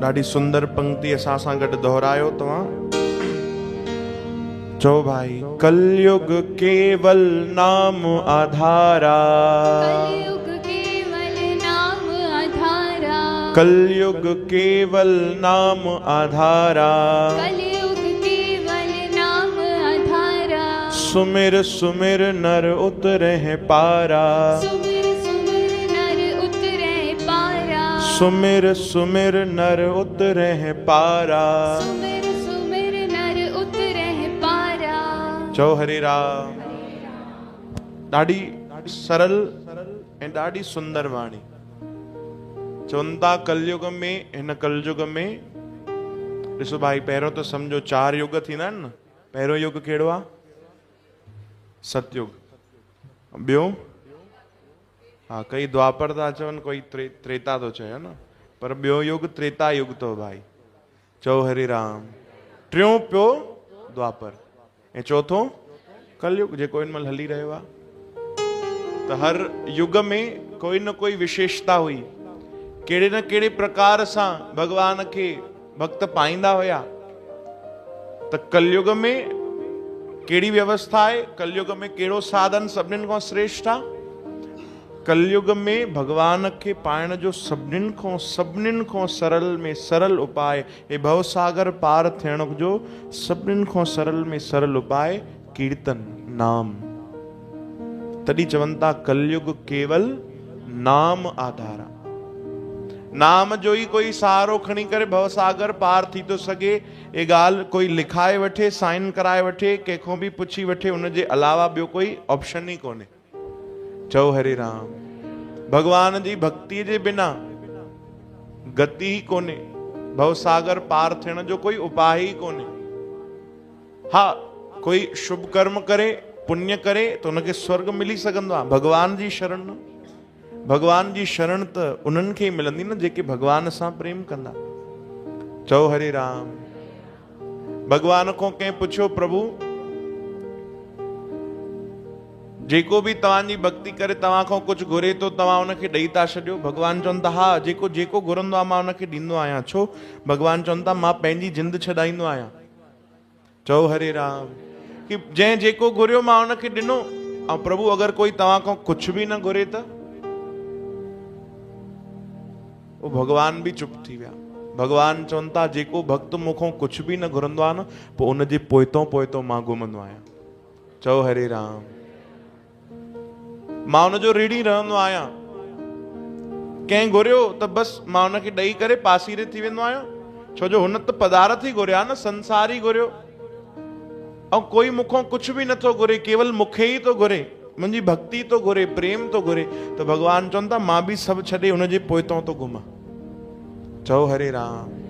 ॾाढी सुंदर पंक्ति असां सां गॾु दोहरायो तव्हां। चओ भाई, कलयुग केवल नाम आधारा, कलयुग केवल नाम आधारा, कलयुग केवल नाम आधारा, कलयुग केवल नाम आधारा। सुमिर सुमिर नर उतरे पारा, सुमिर सुमिर नर उतरे पारा, सुमिर सुमिर नर उतरे पारा। सुमिर सुमिर नर उतरे पारा। चओ हरे राम। ॾाढी सरल ऐं ॾाढी सुंदर वाणी। चवनि था कलयुग में, हिन कलयुग में ॾिसो भाई, पहिरियों त सम्झो 4 युग थींदा आहिनि न। पहिरियों युग कहिड़ो आहे? सतयुग। ॿियो हा, कई द्वापर था चवनि, कोई त्रेता थो चए न, पर ॿियो युग त्रेता युग तो भाई। चओ हरे राम। टियों पियो द्वापर ऐं चौथों कलयुग जेको हिन महिल हली रहियो आहे। त हर युग में कोई न कोई विशेषता हुई, कहिड़े न कहिड़े प्रकार सां भगवान खे भक्त पाईंदा हुया। त कलयुग में कहिड़ी व्यवस्था आहे? कलयुग में कहिड़ो साधन सभिनीनि खां श्रेष्ठ आहे? कलयुग में भगवान खे पाइण जो सभिनीनि खां सरल में सरल उपाय, हे भवसागर पार थियण जो सभिनीनि खां सरल में सरल उपाय कीर्तन, नाम। तॾहिं चवनि था कलयुग केवल नाम आधारा। नाम जो ही कोई सहारो खणी करे भवसागर पार थी थो सघे। ये ॻाल्हि कोई लिखाए वठे, साइन कराए वठे, कंहिंखों बि पुछी वठे, उनजे अलावा ॿियो कोई ऑप्शन ही कोन्हे। चओ हरे राम। भगवान जी भक्ति जे बिना गति ही कोन्हे, भवसागर पार थियण जो कोई उपाय ही कोन्हे। हा, कोई शुभ कर्म करे, पुण्य करे तो उनखे स्वर्ग मिली सघंदो आहे। भगवान जी शरण, भगवान जी शरण त उन्हनि खे मिलंदी न जेके भगवान सां प्रेम कंदा। चओ हरे राम। भगवान को कंहिं पुछियो, प्रभु जेको भी तव्हांजी भक्ति करे तव्हां खां कुछ घुरे तो, तव्हां उनखे ॾेई था छॾियो? भगवान चवनि था, हा, जेको जेको घुरंदो आहे मां उनखे ॾींदो आहियां। छो? भगवान चवनि था, मां पंहिंजी जिंद छॾाईंदो आहियां। चओ हरे राम। कि जंहिं जेको घुरियो मां उनखे ॾिनो। ऐं प्रभु अगर कोई तव्हां खां कुछ भी न घुरे त? वो भगवान भी चुप थी विया। भगवान चवनि था, जेको भक्त मूंखों कुछ भी न घुरंदो आहे न, पोइ उनजे पोइतो पोइतो मां घुमंदो आहियां। चओ हरे राम। मां उनजो ऋणी रहंदो आहियां। कंहिं घुरियो त बस मां उनखे ॾेई करे पासीरे थी वेंदो आहियां। छो जो हुन त पदार्थ ही घुरिया न, संसार ही घुरियो। ऐं कोई मूंखों कुछ भी नथो घुरे, केवल मूंखे ही तो घुरे, मुंहिंजी भक्ति तो घुरे, प्रेम तो घुरे। त भगवान चवनि था, मां भी सभु छॾे उनजे पोइतो तो घुमां। चओ हरे राम।